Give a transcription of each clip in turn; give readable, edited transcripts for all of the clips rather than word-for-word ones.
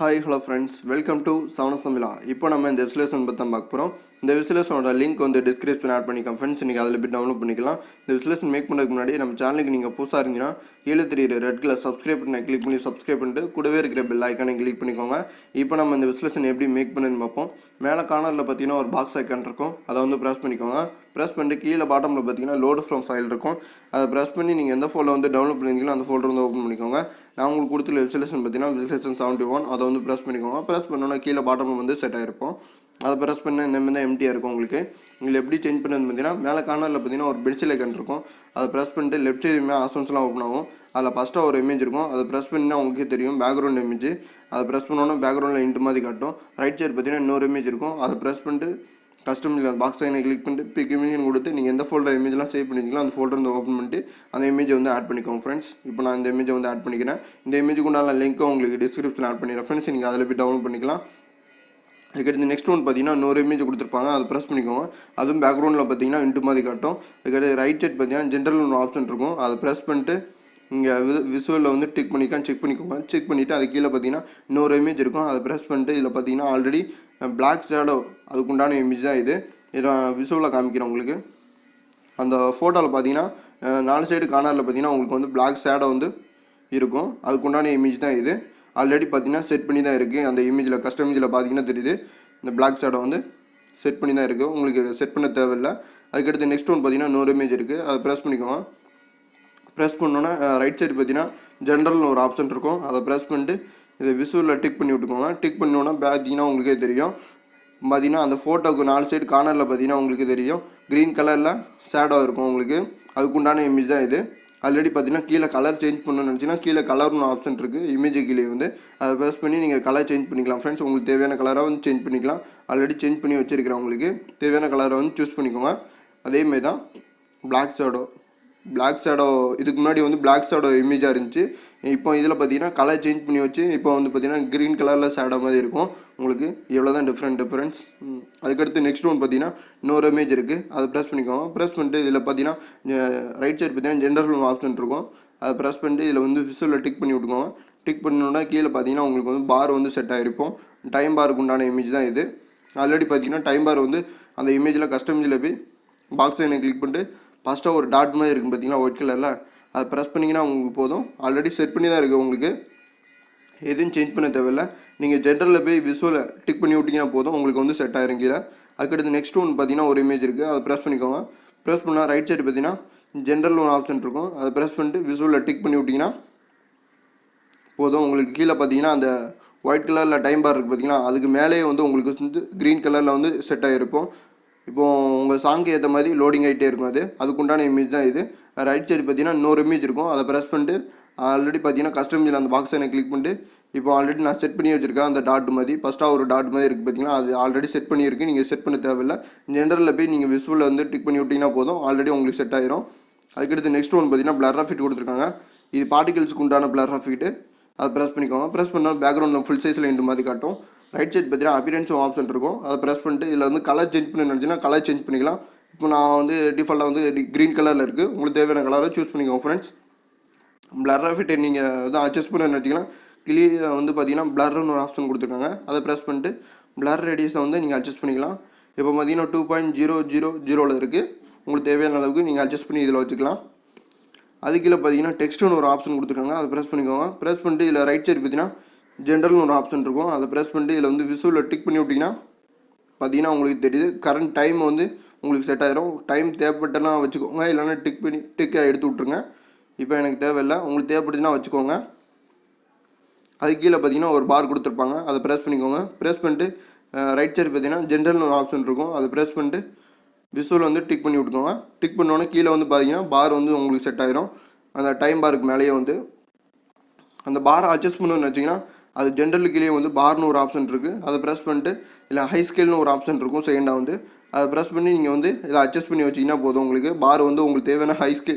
Hi, hello friends. Welcome to Savanasambila. இப்போ நம்ம இந்த விசுலேஷன் பற்றி தான் பார்க்க போகிறோம். இந்த விசுலேஷனோட லிங்க் வந்து டிஸ்கிரிப்ஷன் ஆட் பண்ணிக்கலாம் ஃப்ரெண்ட்ஸ். நீங்கள் அதில் போய் டவுன்லோட் பண்ணிக்கலாம். இந்த விசுலேஷன் மேக் பண்ணுறதுக்கு முன்னாடி நம்ம சேனலுக்கு நீங்கள் புதுசாக இருந்தீங்கன்னா கீழே தெரியுற ரெட் கலர் சப்ஸ்கிரைப் பண்ண கிளிக் பண்ணி சப்ஸ்கிரைப் பண்ணிட்டு கூடவே இருக்கிற பெல் ஐக்கானை கிளிக் பண்ணிக்கோங்க. இப்போ நம்ம இந்த விசுலேஷன் எப்படி மேக் பண்ணுன்னு பார்ப்போம். மேலே கார்னரில் பார்த்தீங்கன்னா ஒரு பாக்ஸ் ஐக்கான் இருக்கும், அதை வந்து ப்ரெஸ் பண்ணிக்கோங்க. ப்ரெஸ் பண்ணிட்டு கீழே பாட்டமில் பார்த்தீங்கன்னா லோடு ஃப்ரம் ஃபைல் இருக்கும், அதை ப்ரெஸ் பண்ணி நீங்கள் எந்த ஃபோல்டர் வந்து டவுன்லோட் பண்ணிங்களோ அந்த ஃபோல்டர் வந்து ஓப்பன் பண்ணிக்கோங்க. நான் உங்களுக்கு கொடுத்துள்ள விசுலேஷன் பார்த்தீங்கன்னா விசுலேஷன் 71, அதை வந்து ப்ரெஸ் பண்ணிக்கோங்க. ப்ரெஸ் பண்ணோன்னா கீழே பாட்டமில் வந்து செட் ஆகிருப்போம். அதை ப்ரெஸ் பண்ண இந்த மாதிரி தான் எம்டியாக இருக்கும் உங்களுக்கு. நீங்கள் எப்படி சேஞ்ச் பண்ணுறது பார்த்தீங்கன்னா மேலே கார்னரில் பார்த்தீங்கன்னா ஒரு பென்சில் ஐக்கன் இருக்கும், அதை ப்ரெஸ் பண்ணிட்டு லெஃப்ட் சைடுமே ஆப்ஷன்ஸ்லாம் ஓப்பன் ஆகும். அதில் ஃபஸ்ட்டாக ஒரு இமேஜ் இருக்கும், அதை ப்ரெஸ் பண்ணினா உங்களுக்கே தெரியும் பேக்ரவுண்ட் இமேஜ். அதை ப்ரெஸ் பண்ணோன்னா பேக்ரவுண்டில் இன்ட்டு மாதிரி காட்டும். ரைட் சைடு பார்த்தீங்கன்னா இன்னொரு இமேஜ் இருக்கும், அதை ப்ரெஸ் பண்ணிட்டு கஸ்டம் பாக்ஸ் ஐக்கனை கிளிக் பண்ணிட்டு பிக் இமேஜ் கொடுத்து நீங்கள் எந்த ஃபோல்டர் இமேஜ்லாம் சேவ் பண்ணிக்கலாம் அந்த ஃபோல்டர் வந்து ஓப்பன் பண்ணிட்டு அந்த இமேஜை வந்து ஆட் பண்ணிக்கோங்க ஃப்ரெண்ட்ஸ். இப்போ நான் இந்த இமேஜை வந்து ஆட் பண்ணிக்கிறேன். இந்த இமேஜுக்கு உண்டான லிங்க்கும் உங்களுக்கு டிஸ்கிரிப்ஷன் ஆட் பண்ணிடுறேன் ஃப்ரெண்ட்ஸ். நீங்கள் அதில் போய் டவுன்லோட் பண்ணிக்கலாம். அதுக்கடுத்து நெக்ஸ்ட் ஒன் பார்த்தீங்கன்னா இன்னொரு இமேஜ் கொடுத்துருப்பாங்க, அதை ப்ரெஸ் பண்ணிக்கோங்க. அதுவும் பேக்ரவுண்டில் பார்த்தீங்கன்னா இன்ட்டு மாதிரி காட்டும். அதுக்கடுத்து ரைட் சைட் பார்த்தீங்கன்னா ஜென்ரல் ஒரு ஆப்ஷன் இருக்கும், அதை ப்ரெஸ் பண்ணிட்டு இங்கே விசுவலில் வந்து டிக் பண்ணிக்கலாம், செக் பண்ணிக்கோங்க. செக் பண்ணிவிட்டு அது கீழே பார்த்தீங்கன்னா இன்னொரு இமேஜ் இருக்கும், அதை ப்ரெஸ் பண்ணிட்டு இதில் பார்த்தீங்கன்னா ஆல்ரெடி பிளாக் ஷேடோ அதுக்குண்டான இமேஜ் தான் இது. இதை விசுவலில் காமிக்கிறேன் உங்களுக்கு. அந்த ஃபோட்டோவில் பார்த்தீங்கன்னா 4 சைடு கார்னரில் பார்த்தீங்கன்னா உங்களுக்கு வந்து பிளாக் ஷேடோ வந்து இருக்கும், அதுக்குண்டான இமேஜ் தான் இது. ஆல்ரெடி பார்த்தீங்கன்னா செட் பண்ணி தான் இருக்குது. அந்த இமேஜில் கஸ்டம் இமேஜில் பார்த்தீங்கன்னா தெரியுது இந்த பிளாக் ஷேடோ வந்து செட் பண்ணி தான் இருக்குது, உங்களுக்கு செட் பண்ண தேவையில்லை. அதுக்கடுத்து நெக்ஸ்ட் ஒன் பார்த்தீங்கன்னா இன்னொரு இமேஜ் இருக்குது, அதை ப்ரெஸ் பண்ணிக்கோங்க. ப்ரெஸ் பண்ணோன்னா ரைட் சைடு பார்த்தீங்கன்னா ஜென்ரல்னு ஒரு ஆப்ஷன் இருக்கும், அதை ப்ரெஸ் பண்ணிட்டு இதை விசுவலில் டிக் பண்ணி விட்டுக்கோங்க. டிக் பண்ணோன்னா பார்த்தீங்கன்னா உங்களுக்கே தெரியும் பார்த்தீங்கன்னா அந்த ஃபோட்டோவுக்கு 4 சைடு கார்னரில் பார்த்தீங்கன்னா உங்களுக்கு தெரியும் க்ரீன் கலரில் ஷேடோ இருக்கும் உங்களுக்கு, அதுக்குண்டான இமேஜ் தான் இது. ஆல்ரெடி பார்த்தீங்கன்னா கீழே கலர் சேஞ்ச் பண்ணணும்னு நினச்சிங்கன்னா கீழே கலர்னு ஆப்ஷன் இருக்குது இமேஜ் கீழே வந்து, அதை ப்ரெஸ் பண்ணி நீங்கள் கலர் சேஞ்ச் பண்ணிக்கலாம் ஃப்ரெண்ட்ஸ். உங்களுக்கு தேவையான கலராக வந்து சேஞ்ச் பண்ணிக்கலாம். ஆல்ரெடி சேஞ்ச் பண்ணி வச்சுருக்கிறேன், உங்களுக்கு தேவையான கலரை வந்து சூஸ் பண்ணிக்கோங்க. அதேமாதிரி தான் பிளாக் ஷேடோ இதுக்கு முன்னாடி வந்து பிளாக் ஷேடோ இமேஜாக இருந்துச்சு. இப்போ இதில் பார்த்தீங்கன்னா கலர் சேஞ்ச் பண்ணி வச்சு இப்போ வந்து பார்த்தீங்கன்னா க்ரீன் கலரில் ஷேடோ மாதிரி இருக்கும் உங்களுக்கு. இவ்வளோ தான் டிஃப்ரென்ஸ். அதுக்கடுத்து நெக்ஸ்ட் ஒன் பார்த்தீங்கன்னா இன்னொரு இமேஜ் இருக்குது, அதை ப்ரெஸ் பண்ணிக்கோங்க. ப்ரெஸ் பண்ணிட்டு இதில் பார்த்தீங்கன்னா ரைட் சைடு பார்த்தீங்கன்னா ஜென்ரல் ஆப்ஷன் இருக்கும், அதை ப்ரெஸ் பண்ணிட்டு இதில் வந்து விசுவலில் டிக் பண்ணி விட்டுக்கோங்க. டிக் பண்ணோன்னா கீழே பார்த்தீங்கன்னா உங்களுக்கு வந்து பார் வந்து செட் ஆகிருப்போம். டைம் பாருக்கு உண்டான இமேஜ் தான் இது. ஆல்ரெடி பார்த்தீங்கன்னா டைம் பார் வந்து அந்த இமேஜில் கஸ்டம் இமேஜில் போய் பாக்ஸ் ஐக்கனை கிளிக் பண்ணிட்டு ஃபஸ்ட்டாக ஒரு டாட் மாதிரி இருக்கும் பார்த்தீங்கன்னா ஒயிட் கலரில், அதை ப்ரெஸ் பண்ணிங்கன்னா உங்களுக்கு போதும். ஆல்ரெடி செட் பண்ணி தான் இருக்குது, உங்களுக்கு எதுவும் சேஞ்ச் பண்ண தேவையில்லை. நீங்கள் ஜென்ரலில் போய் விசுவலை டிக் பண்ணி விட்டிங்கன்னா போதும், உங்களுக்கு வந்து செட் ஆகிரும் கீழே. அதுக்கடுத்து நெக்ஸ்ட் ஒன் பார்த்தீங்கன்னா ஒரு இமேஜ் இருக்குது, அதை ப்ரெஸ் பண்ணிக்கோங்க. ப்ரெஸ் பண்ணால் ரைட் சைடு பார்த்தீங்கன்னா ஜென்ரல் ஒரு ஆப்ஷன் இருக்கும், அதை ப்ரெஸ் பண்ணிட்டு விசுவலில் டிக் பண்ணி விட்டிங்கன்னா போதும். உங்களுக்கு கீழே பார்த்தீங்கன்னா அந்த ஒயிட் கலரில் டைம் பார் இருக்குது பார்த்தீங்கன்னா அதுக்கு மேலேயே வந்து உங்களுக்கு வந்து க்ரீன் கலரில் வந்து செட் ஆகிருப்போம். இப்போது உங்கள் சாங்க்கு ஏற்ற மாதிரி லோடிங் ஆகிட்டே இருக்கும், அதுக்குண்டான இமேஜ் தான் இது. ரைட் சைடு பார்த்தீங்கன்னா இன்னொரு இமேஜ் இருக்கும், அதை ப்ரெஸ் பண்ணிட்டு ஆல்ரெடி பார்த்தீங்கன்னா கஸ்டம் இமேஜில் அந்த பாக்ஸ் எனக்கு கிளிக் பண்ணிட்டு இப்போ ஆல்ரெடி நான் செட் பண்ணி வச்சுருக்கேன் அந்த டாட் மாதிரி ஃபஸ்ட்டாக ஒரு டாட் மாதிரி இருக்குது பார்த்தீங்கன்னா அது ஆல்ரெடி செட் பண்ணியிருக்கு, நீங்கள் செட் பண்ண தேவையில்லை. ஜென்ரலில் போய் நீங்கள் விசுவலில் வந்து டிக் பண்ணி விட்டிங்கன்னா போதும், ஆல்ரெடி உங்களுக்கு செட் ஆகிரும். அதுக்கடுத்து நெக்ஸ்ட் ஒன் பார்த்தீங்கன்னா பிளர் ஆஃபிட் கொடுத்துருக்காங்க, இது பார்ட்டிகல்ஸுக்கு உண்டான பிளர் ஆஃபிட்டு. அதை ப்ரெஸ் பண்ணிக்கோங்க. ப்ரெஸ் பண்ணால் பேக்ரவுண்டில் ஃபுல் சைஸில் இன்ட்டு மாதிரி காட்டும். ரைட் சைட் பார்த்தீங்கன்னா அப்பியரன்ஸ் ஆப்ஷன் இருக்கும், அதை ப்ரெஸ் பண்ணிட்டு இதில் வந்து கலர் சேஞ்ச் பண்ணி நினச்சின்னா கலர் சேஞ்ச் பண்ணிக்கலாம். இப்போ நான் வந்து டிஃபால்ட்டாக வந்து க்ரீன் கலரில் இருக்குது, உங்களுக்கு தேவையான கலரை சூஸ் பண்ணிக்கோங்க ஃப்ரெண்ட்ஸ். பிளர் ஆஃபிட்டை நீங்கள் வந்து அட்ஜஸ்ட் பண்ண நினச்சிங்கன்னா கிளியர் வந்து பார்த்தீங்கன்னா பிளர்னு ஒரு ஆப்ஷன் கொடுத்துருக்காங்க, அதை ப்ரெஸ் பண்ணிட்டு பிளர் ரேடியஸை வந்து நீங்கள் அட்ஜஸ்ட் பண்ணிக்கலாம். இப்போ பார்த்தீங்கன்னா 2.000 இருக்குது, உங்களுக்கு தேவையான அளவுக்கு நீங்கள் அட்ஜஸ்ட் பண்ணி இதில் வச்சுக்கலாம். அது கீழே பார்த்தீங்கன்னா டெக்ஸ்ட்னு ஒரு ஆப்ஷன் கொடுத்துருக்காங்க, அதை ப்ரெஸ் பண்ணிக்கோங்க. ப்ரெஸ் பண்ணிட்டு இதில் ரைட் சைடு பார்த்தீங்கன்னா ஜென்ரல்னு ஒரு ஆப்ஷன் இருக்கும், அதை ப்ரெஸ் பண்ணிட்டு இதில் வந்து விசுவலில் டிக் பண்ணி விட்டிங்கன்னா பார்த்தீங்கன்னா உங்களுக்கு தெரியுது கரண்ட் டைம் வந்து உங்களுக்கு செட் ஆகிரும். டைம் தேவைப்பட்டலாம் வச்சுக்கோங்க, இல்லைன்னா டிக்கை எடுத்து விட்ருங்க. இப்போ எனக்கு தேவையில்லை, உங்களுக்கு தேவைப்பட்டுச்சுன்னா வச்சுக்கோங்க. அது கீழே பார்த்தீங்கன்னா ஒரு பார் கொடுத்துருப்பாங்க, அதை ப்ரெஸ் பண்ணிக்கோங்க. ப்ரெஸ் பண்ணிட்டு ரைட் சைடு பார்த்தீங்கன்னா ஜென்ரல்னு ஒரு ஆப்ஷன் இருக்கும், அதை ப்ரெஸ் பண்ணிட்டு விசுவல் வந்து டிக் பண்ணி விட்டுக்கோங்க. டிக் பண்ணோன்னே கீழே வந்து பார்த்தீங்கன்னா பார் வந்து உங்களுக்கு செட் ஆகிரும். அந்த டைம் பாருக்கு மேலேயே வந்து அந்த பாரை அட்ஜஸ்ட் பண்ணணும்னு வச்சிங்கன்னா அது ஜென்ரலுக்குள்ளேயே வந்து பார்னு ஒரு ஆப்ஷன் இருக்குது, அதை ப்ரெஸ் பண்ணிட்டு இல்லை ஹை ஸ்கேல்னு ஒரு ஆப்ஷன் இருக்கும் செகண்டாக வந்து, அதை ப்ரெஸ் பண்ணி நீங்கள் வந்து இதை அட்ஜஸ்ட் பண்ணி வச்சிங்கன்னா போதும். உங்களுக்கு பார் வந்து உங்களுக்கு தேவையான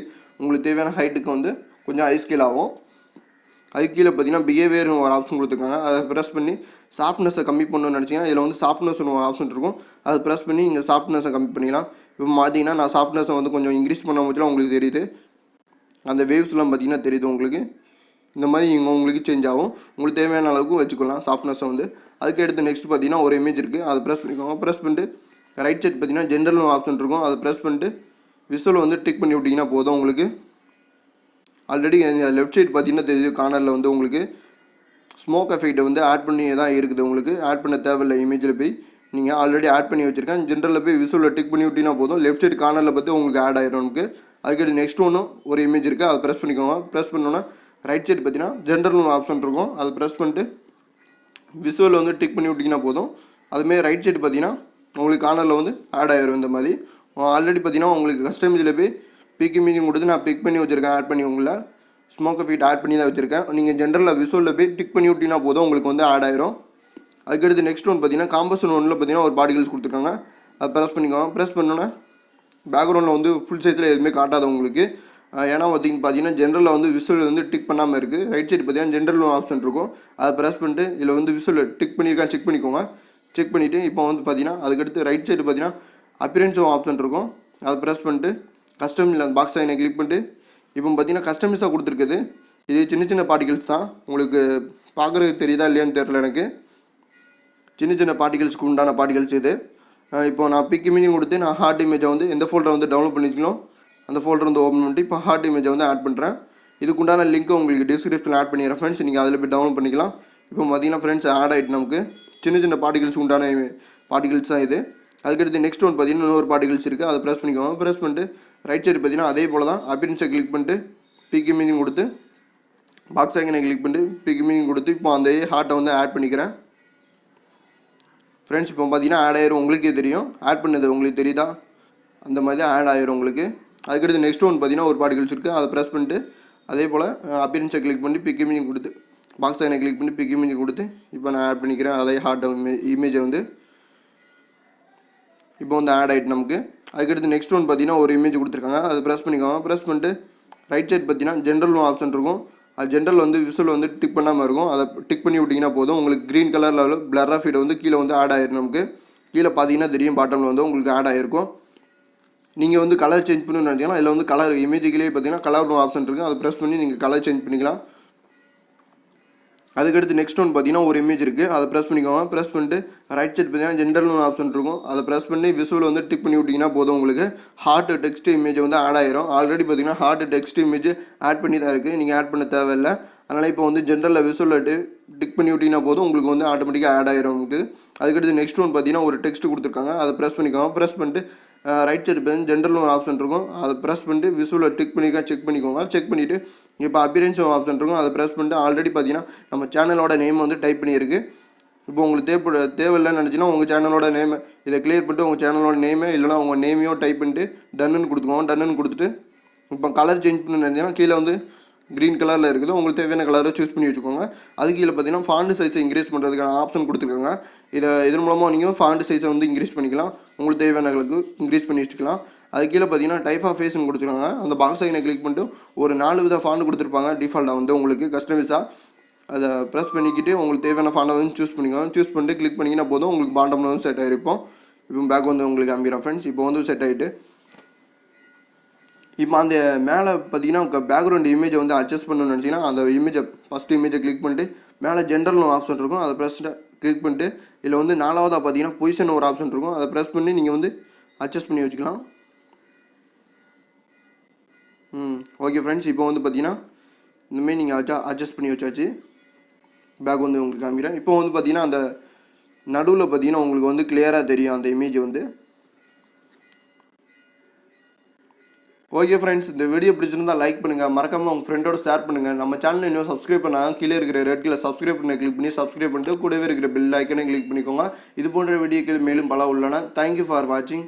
உங்களுக்கு தேவையான ஹைட்டுக்கு வந்து கொஞ்சம் ஹை ஸ்கேல் ஆகும். அதுக்கு கீழே பார்த்தீங்கன்னா பிஹேவியர்னு ஒரு ஆப்ஷன் கொடுத்துருக்காங்க, அதை ப்ரெஸ் பண்ணி சாஃப்ட்னஸை கம்மி பண்ணணும்னு நினச்சிங்கன்னா இதில் வந்து சாஃப்ட்னஸ்னு ஒரு ஆப்ஷன் இருக்கும், அதை ப்ரெஸ் பண்ணி நீங்கள் சாஃப்ட்னஸை கம்மி பண்ணிக்கலாம். இப்போ பார்த்தீங்கன்னா நான் சாஃப்ட்னஸை வந்து கொஞ்சம் இன்க்ரீஸ் பண்ண முடியல, உங்களுக்கு தெரியுது அந்த வேவ்ஸ்லாம் பார்த்தீங்கன்னா தெரியுது உங்களுக்கு. இந்த மாதிரி உங்களுக்கு சேஞ்ச் ஆகும். உங்களுக்கு தேவையான அளவுக்கு வச்சுக்கலாம் சாஃப்ட்னஸை வந்து. அதுக்கு அடுத்து நெக்ஸ்ட் பார்த்தீங்கன்னா ஒரு இமேஜ் இருக்குது, அதை ப்ரெஸ் பண்ணிக்கோங்க. ப்ரெஸ் பண்ணிட்டு ரைட் சைட் பார்த்தீங்கன்னா ஜென்ரல்னு ஆப்ஷன் இருக்கும், அதை ப்ரெஸ் பண்ணிட்டு விசுவல் வந்து டிக் பண்ணி விட்டிங்கன்னா போதும். உங்களுக்கு ஆல்ரெடி லெஃப்ட் சைடு பார்த்தீங்கன்னா தெரியும் கார்னரில் வந்து உங்களுக்கு ஸ்மோக் எஃபெக்ட் வந்து ஆட் பண்ணி தான் இருக்குது. உங்களுக்கு ஆட் பண்ண தேவையில்லை. இமேஜில் போய் நீங்கள் ஆல்ரெடி ஆட் பண்ணி வச்சுருக்கேன். ஜென்ரலில் போய் விசுவலில் டிக் பண்ணி விட்டிங்கன்னா போதும். லெஃப்ட் சைடு கார்னரில் பார்த்து உங்களுக்கு ஆட் ஆயிரும். உங்களுக்கு அதுக்கடுத்து நெக்ஸ்ட் ஒன்றும் ஒரு இமேஜ் இருக்குது, அதை ப்ரெஸ் பண்ணிக்கோங்க. ப்ரெஸ் பண்ணோன்னா ரைட் சைடு பார்த்தீங்கன்னா ஜென்ரல்னு ஆப்ஷன் இருக்கும், அதை ப்ரெஸ் பண்ணிட்டு விசுவல் வந்து டிக் பண்ணி விட்டிங்கன்னா போதும். அதுமாரி ரைட் சைடு பார்த்தீங்கன்னா உங்களுக்கு கார்னரில் வந்து ஆட் ஆயிரும். இந்த மாதிரி ஆல்ரெடி பார்த்தீங்கன்னா உங்களுக்கு கஸ்டமைஸில் போய் பிக் இமேஜ் கொடுத்து நான் பிக் பண்ணி வச்சுருக்கேன். ஆட் பண்ணி உங்களை ஸ்மோக் எஃபெக்ட் ஆட் பண்ணி தான் வச்சுருக்கேன். நீங்கள் ஜென்ரலில் விசுவலில் போய் டிக் பண்ணி விட்டிங்கன்னா போதும், உங்களுக்கு வந்து ஆட் ஆயிரும். அதுக்கடுத்து நெக்ஸ்ட் ஒன் பார்த்தீங்கன்னா காம்பஸன் ஒன்றில் பார்த்தீங்கன்னா ஒரு பார்ட்டிகல்ஸ் கொடுத்துருக்காங்க, அதை ப்ரெஸ் பண்ணிக்கோங்க. ப்ரெஸ் பண்ணோன்னே பேக்ரவுண்டில் வந்து ஃபுல் சைஸில் எதுவுமே காட்டாது உங்களுக்கு. ஏன்னா பார்த்தீங்கன்னா ஜென்ரலில் வந்து விசுவல் வந்து டிக் பண்ணாமல் இருக்குது. ரைட் சைடு பார்த்தீங்கன்னா ஜென்ரல் ஆப்ஷன் இருக்கும், அதை ப்ரெஸ் பண்ணிட்டு இதில் வந்து விசுவல் டிக் பண்ணியிருக்கா செக் பண்ணிக்கோங்க. செக் பண்ணிவிட்டு இப்போ வந்து பார்த்தீங்கன்னா அதுக்கடுத்து ரைட் சைடு பார்த்தீங்கன்னா அப்பியரன்ஸ் ஆப்ஷன் இருக்கும், அதை ப்ரெஸ் பண்ணிட்டு கஸ்டம் இல்லை அந்த பாக்ஸ் சைனை கிளிக் பண்ணிட்டு இப்போ பார்த்தீங்கன்னா கஸ்டமைஸாக கொடுத்துருக்குது. இது சின்ன சின்ன பார்ட்டிகல்ஸ் தான், உங்களுக்கு பார்க்குறதுக்கு தெரியுதா இல்லையான்னு தெரில எனக்கு. சின்ன சின்ன பார்ட்டிகல்ஸ்க்கு உண்டான பார்ட்டிகல்ஸ் இது. இப்போ நான் பிக் இமேஜ் கொடுத்து நான் ஹார்ட் இமேஜை வந்து எந்த ஃபோல்டரை வந்து டவுன்லோட் பண்ணிக்கணும் அந்த ஃபோல்டர் வந்து ஓப்பன் பண்ணிட்டு இப்போ ஹார்ட் இமேஜை வந்து ஆட் பண்ணுறேன். இதுக்குண்டான லிங்க் உங்களுக்கு டிஸ்கிரிப்ஷனில் ஆட் பண்ணிடுறேன் ஃப்ரெண்ட்ஸ், நீங்கள் அதில் போய் டவுன்லோட் பண்ணிக்கலாம். இப்போ பார்த்தீங்கன்னா ஃப்ரெண்ட்ஸ் ஆட் ஆகிட்டு நமக்கு சின்ன சின்ன பார்ட்டிகல்ஸ் உண்டான பார்ட்டிகல்ஸ் தான் இது. அதுக்கடுத்து நெக்ஸ்ட் ஒன் பார்த்தீங்கன்னா இன்னொரு பார்ட்டிகல்ஸ் இருக்குது, அதை ப்ரெஸ் பண்ணிக்கோங்க. ப்ரெஸ் பண்ணிட்டு ரைட் சைடு பார்த்தீங்கன்னா அதே போல் தான் அப்பியரன்ஸை கிளிக் பண்ணிட்டு பிக் இமேஜ் கொடுத்து பாக்ஸ் ஐக்கனை கிளிக் பண்ணிட்டு பிக் இமேஜ் கொடுத்து இப்போ அந்த ஹார்ட்டை வந்து ஆட் பண்ணிக்கிறேன் ஃப்ரெண்ட்ஸ். இப்போ பார்த்தீங்கன்னா ஆட் ஆயிரும், உங்களுக்கே தெரியும். ஆட் பண்ணது உங்களுக்கு தெரியுதா, அந்த மாதிரி தான் ஆட் ஆயிரும் உங்களுக்கு. அதுக்கடுத்து நெக்ஸ்ட் ஒன் பார்த்தீங்கன்னா ஒரு பார்ட்டிகல்ஸ் இருக்குது, அதை ப்ரெஸ் பண்ணிட்டு அதே போல் அப்பியரன்ஸை கிளிக் பண்ணி பிக் இமேஜ் கொடுத்து பாக்ஸ் ஐக்கனை கிளிக் பண்ணி பிக் இமேஜ் கொடுத்து இப்போ நான் ஆட் பண்ணிக்கிறேன் அதே ஹார்ட் இமேஜை வந்து. இப்போ வந்து ஆட் ஆகிட்டு நமக்கு. அதுக்கடுத்து நெக்ஸ்ட் ஒன் பார்த்தீங்கன்னா ஒரு இமேஜ் கொடுத்துருக்காங்க, அதை ப்ரெஸ் பண்ணிக்கோங்க. ப்ரெஸ் பண்ணிட்டு ரைட் சைட் பார்த்தீங்கன்னா ஜென்ரல் ஆப்ஷன் இருக்கும், அது ஜென்ரல் வந்து விசுவல் வந்து டிக் பண்ணாமல் இருக்கும், அதை டிக் பண்ணி விட்டிங்கன்னா போதும். உங்களுக்கு க்ரீன் கலரில் பிளர் ஆஃப் ஃபீட் வந்து கீழே வந்து ஆட் ஆயிரும் நமக்கு. கீழே பார்த்தீங்கன்னா தெரியும் பாட்டமில் வந்து உங்களுக்கு ஆட் ஆகிருக்கும். நீங்கள் வந்து கலர் சேஞ்ச் பண்ணணும்னு நினச்சிங்கன்னா இதில் வந்து கலர் இமேஜுக்கிலே பார்த்தீங்கன்னா கலர் ஆப்ஷன் இருக்குது, அதை ப்ரெஸ் பண்ணி நீங்கள் கலர் சேஞ்ச் பண்ணிக்கலாம். அதுக்கடுத்து நெக்ஸ்ட் ஒன் பார்த்தீங்கன்னா ஒரு இமேஜ் இருக்குது, அதை ப்ரெஸ் பண்ணிக்கோங்க. ப்ரெஸ் பண்ணிட்டு ரைட் சைட் பார்த்தீங்கன்னா ஜென்ரல் ஆப்ஷன் இருக்கும், அதை ப்ரெஸ் பண்ணி விசுவல் வந்து டிக் பண்ணி விட்டிங்கன்னா போதும். உங்களுக்கு ஹார்ட் டெக்ஸ்ட் இமேஜ் வந்து ஆட் ஆயிரும். ஆல்ரெடி பார்த்தீங்கன்னா ஹார்ட் டெக்ஸ்ட் இமேஜ் ஆட் பண்ணி தான் இருக்குது, நீங்கள் ஆட் பண்ண தேவையில்லை. அதனால் இப்போ வந்து ஜென்ரலில் விசுவலில் டிக் பண்ணி விட்டிங்கன்னா போதும், உங்களுக்கு வந்து ஆட்டோமேட்டிக்காக ஆட் ஆயிரும் உங்களுக்கு. அதுக்கடுத்து நெக்ஸ்ட் ஒன் பார்த்தீங்கன்னா ஒரு டெக்ஸ்ட் கொடுத்துருக்காங்க, அதை ப்ரெஸ் பண்ணிக்கோங்க. ப்ரெஸ் பண்ணிட்டு ரைட் சைடு பார்த்தீங்கன்னா ஜென்ரல் ஒரு ஆப்ஷன் இருக்கும், அதை ப்ரெஸ் பண்ணிட்டு விசுவலில் டிக் பண்ணிக்கா செக் பண்ணிக்கோங்க. செக் பண்ணிவிட்டு இப்போ அப்பியரன்ஸ் ஆப்ஷன் இருக்கும், அதை ப்ரெஸ் பண்ணிட்டு ஆல்ரெடி பார்த்தீங்கன்னா நம்ம சேனலோட நேம் வந்து டைப் பண்ணியிருக்கு. இப்போ உங்களுக்கு தேவையில்லைன்னு நினச்சின்னா உங்கள் சேனலோட நேமை இதை கிளியர் பண்ணிட்டு உங்கள் சேனலோட நேமே இல்லைனா உங்கள் நேமையும் டைப் பண்ணிட்டு டன்னுன்னு கொடுத்துக்கோங்க. டன்னுன்னு கொடுத்துட்டு இப்போ கலர் சேஞ்ச் பண்ணி நினச்சிங்கன்னா கீழே வந்து க்ரீன் கலரில் இருக்குது, உங்களுக்கு தேவையான கலரை சூஸ் பண்ணி வச்சுக்கோங்க. அதுக்கு கீழே பார்த்தீங்கன்னா ஃபாண்ட் சைஸை இன்க்ரீஸ் பண்ணுறதுக்கான ஆப்ஷன் கொடுத்துருக்காங்க. இதன் மூலமாக நீங்கள் ஃபாண்ட் சைஸை வந்து இன்க்ரீஸ் பண்ணிக்கலாம், உங்களுக்கு தேவையான அளவுக்கு இன்க்ரீஸ் பண்ணி வச்சுக்கலாம். அது கீழே பார்த்தீங்கன்னா டைப் ஆஃப் ஃபேஸ்ன்னு கொடுத்துருக்காங்க, அந்த பாக்ஸ் ஐக்கனை கிளிக் பண்ணிட்டு ஒரு 4 வித ஃபாண்ட் கொடுத்துருப்பாங்க டிஃபால்ட்டாக வந்து உங்களுக்கு கஸ்டமைஸாக. அதை ப்ரெஸ் பண்ணிக்கிட்டு உங்களுக்கு தேவையான ஃபாண்டை வந்து சூஸ் பண்ணிக்கோங்க. சூஸ் பண்ணிட்டு கிளிக் பண்ணிங்கன்னா போதும், உங்களுக்கு பாட்டமில் வந்து செட் ஆகிருப்போம். இப்போ பேக் வந்து உங்களுக்கு காமிக்கிறேன் ஃப்ரெண்ட்ஸ். இப்போ வந்து செட் ஆகிட்டு இப்போ அந்த மேலே பார்த்தீங்கன்னா பேக்ரவுண்ட் இமேஜை வந்து அட்ஜஸ்ட் பண்ணணும்னு நினச்சிங்கன்னா அந்த இமேஜை ஃபஸ்ட்டு இமேஜை கிளிக் பண்ணிட்டு மேலே ஜென்ரல்னு ஆப்ஷன் இருக்கும், அதை ப்ரெஸ் கிளிக் பண்ணிட்டு இதில் வந்து 4வதாக பார்த்தீங்கன்னா பொசிஷன் ஒரு ஆப்ஷன் இருக்கும், அதை ப்ரெஸ் பண்ணி நீங்கள் வந்து அட்ஜஸ்ட் பண்ணி வச்சுக்கலாம். ஓகே ஃப்ரெண்ட்ஸ், இப்போ வந்து பார்த்தீங்கன்னா இந்தமாரி நீங்கள் அட்ஜஸ்ட் பண்ணி வச்சாச்சு. பேக் வந்து உங்களுக்கு காமிக்கிறேன். இப்போ வந்து பார்த்தீங்கன்னா அந்த நடுவில் பார்த்தீங்கன்னா உங்களுக்கு வந்து கிளியராக தெரியும் அந்த இமேஜ் வந்து. ஓகே ஃப்ரெண்ட்ஸ், இந்த வீடியோ பிடிச்சிருந்தால் லைக் பண்ணுங்கள், மறக்காமல் உங்கள் ஃப்ரெண்டோட ஷேர் பண்ணுங்கள். நம்ம சேனலை இன்னும் சப்ஸ்கிரைப் பண்ணால் கீழே இருக்கிற ரெட் கலர் சப்ஸ்கிரைப் பண்ண கிளிக் பண்ணி சப்ஸ்கிரைப் பண்ணிட்டு கூடவே இருக்கிற பெல் ஐக்கனை கிளிக் பண்ணிக்கோங்க. இது போன்ற வீடியோக்கள் மேலும் பல உள்ளன. தேங்க்யூ ஃபார் வாட்சிங்.